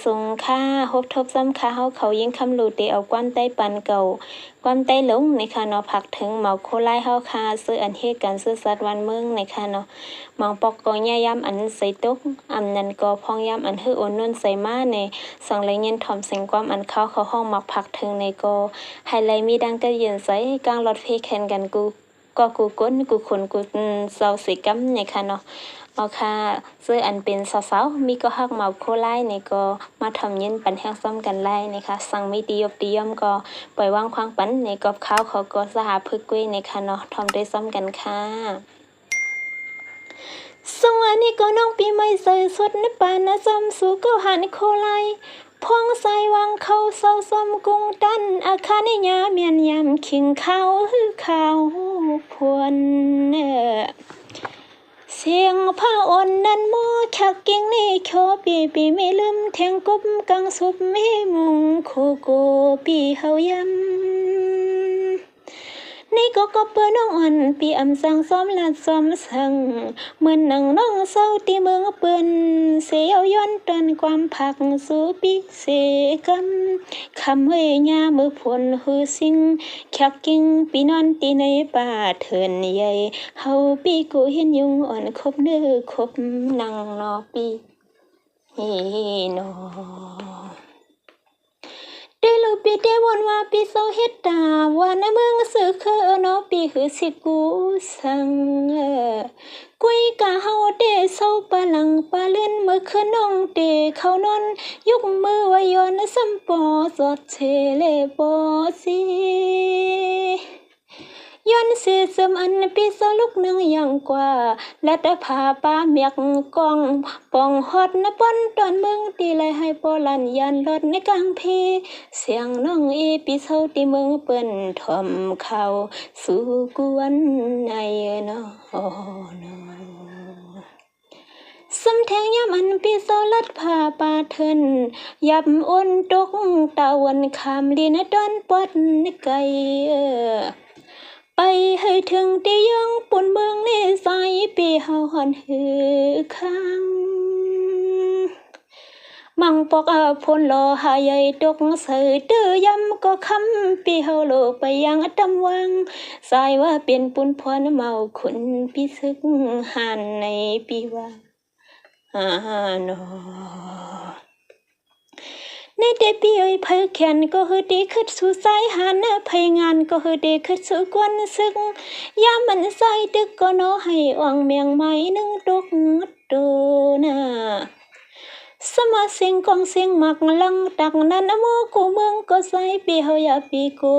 สงค่าฮบทบซ้ำค่าเฮาเขายิ่งคำหลูเตเอาความใต้ปันเก่าความใต้หลงในค่ะเนาะผักถึงเหมาโคไล่เฮาค่ะซื้ออันเฮกันซื้อสัตว์วันเมืองในค่ะเนาะมองปอกก็ย่ายำอันใส่ตุกอำนันก็พองยำอันฮือโอนนุ่นใส่มาในสังเลยเงินถ่อมเสียงความอันเข้าห้องมักผักถึงในก็ไฮไลท์มีดังก็เย็นใส่กลางรถเพแข่งกันก็กูก้นกูขนกูเศร้าสิกำในค่ะเนาะเอาค่ะซื้ออันเป็นสาวๆมีก็ฮักเมาโคไล่ในก็มาทำเย็นปันแห้งซ้ำกันไล่นะคะสั่งไม่ดียบดีย่อมก็ปล่อยวางควางปันในกอบข้าวเขาก็สหพึกกุ้ยในค่ะเนาะทำได้ซ้ำกันค่ะสวัสดีก็น้องปีใหม่ใส่สดในป่านะซ้ำสู่ก็หันโคไลพองใส่วางเขาเศร้าซ้ำกุ้งตันอาคาในยาเมียนยำขิงเขาฮือเขาพวนเสียงผ้าอ่อนนั้นมอคักกิ่งในโคปีไม่ลืมแทงกบกังสุบไม่มุงโคโกปีเฮายำนี่ก็เปื้อน้องอ่อนปีอำสังซ้อมลาดซ้อมสั่งเหมือนหนังน้องเศร้าตีเมืองเปื้อนเสียวย้อนตอนความผักสู่ปีเสกำคำเฮยามือผลหือสิ่งคักกิ่งปีนอนตีในป่าเถินใหญ่เฮาปีกูเห็นยุงอ่อนคบเนื้อคบนังนอปีเฮนอได้ลูกปีได้วนว่าปีโซเฮ็ดตาว่าในเมืองสื่อคือเนาะปีคือสิกูสังกุยกะเฮาเดเศร้าปะหลังปะเลื่อนเมื่อคืนน้องเดเขานอนยกมือว่าย้อนซ้ำปอสอดเชเลปอสิย้อนเสียสมอันปีเศร้าลูกนึงอย่างกว่าและได้พาป้าเมียกกองป่องฮอดนะป้อนตอนเมืองตีเลยให้ปอลันยันรถในกลางเพเสียงน้องปีเศร้าตีเมืองเปิ้นทอมเขาสู่กวนในเนาะสำแทงยามอันปีเศร้าลัดพาปาเทินยับอ้นตกตะวันคำลีนะดอนปอดไกไปให้ถึงที่ยังปุ่นเมืองในสายปีเฮาหอนหือข้างมังปอกพลรอหาใหญ่ตกเสือตื้อยำก็คำปีเฮาโลไปยังตำวังสายว่าเป็นปุ่นพรเมาขุนปีซึกหันในปีว่านอในเดปีเอ้ยเพิ่แขนก็ฮือดีขึ้นสู่สายหันไผงานก็ฮือดีขึ้นสู่กวนซึกยามมันใส่ดึกก็นอให้อ่องเมียงไม้นึงตกโตนะสมาเสียงกองเสียงหมักลังตักนั้นโมกูเมืองก็ใส่ปีเฮาอย่าปีกู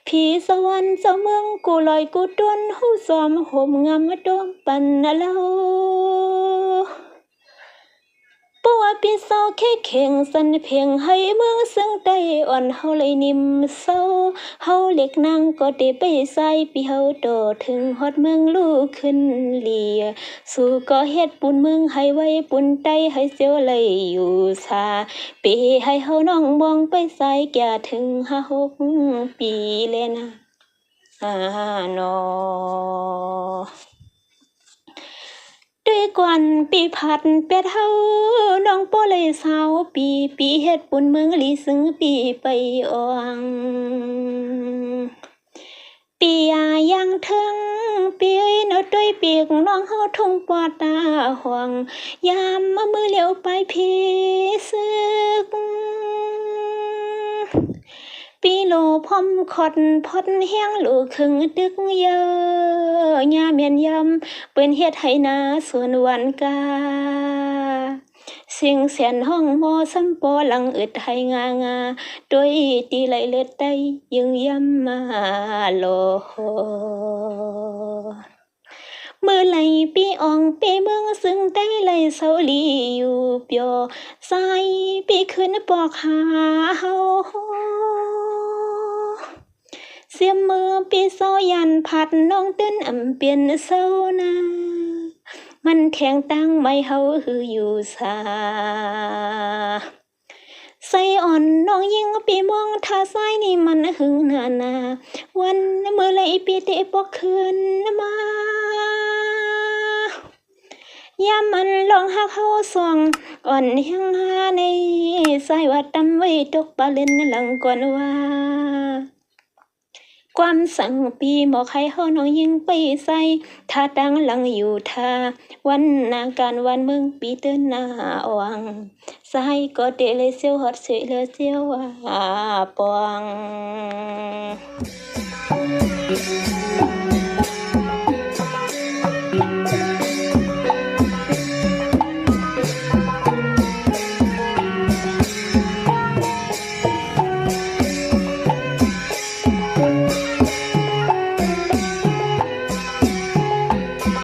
ผีสวรรค์เจ้าเมืองกูลอยกูต้นหูซ้อมห่มงามดอมปันนะเล่าปัวปีเศร้าแค่เข่งสันเพียงให้เมืองซึ่งได้อ่อนเฮาเลยนิ่มเศร้าเฮาเล็กนางก็ได้ไปใส่ปีเฮาโตถึงฮอดเมืองลูกขึ้นเลียสู่ก็เฮ็ดปุ่นเมืองให้ไว้ปุ่นไตให้เสียวเลยอยู่ซาปีให้เฮาน้องมองไปใส่แก่ถึง5-6 ปีเลยนะนอด้วยกวนปีผัดเป็ดเฮาน้องโปเลยสาวปีเฮ็ดปุ่นเมืองลีซึ่งปีไปอ่องปียังถึงปีเนาะด้วยปีกน้องเฮาทุ่งปอตาห่วงยามมือเหลียวไปพี่ซึกปีโลพอมขอดพอดเฮียงลูกครึ่งตึกเยอะยาเมียนยำเปิ้นเฮ็ดให้นาส่วนวันกาสิ่งเสียนห้องมอซ้ำปอหลังอึดให้งโดยตีไหลเลือดได้ยึงยำมาโลมือไหลปีอ่องปีเมืองซึ่งได้ไหลเสาลีอยู่เปียวสายปีขึ้นปอกหาเฮาเสียมมือปีโซยันผัดน้องตื้นเปลี่ยนเศร้านามันแข็งตั้งไม่เฮาฮืออยู่สาใส่อ่อนน้องยิงปีมองท่าซ้ายนี่มันหึงนาวันเมื่อไรปีเตะปอกคืนมา ยามมันลองหักเฮาสวงอ่อนยังหาในสายว่าตำไว้ตกปลาเล่นหลังก่อนว่าความสั่งปีบอกให้เฮาน้องยิงไปใส่ท่าดังหลังอยู่ท่าวันนาการวันเมืองปีเตือนหน้าวังสายก็เดเลยเสียวฮอดเสียเลยเสียวว่าปอง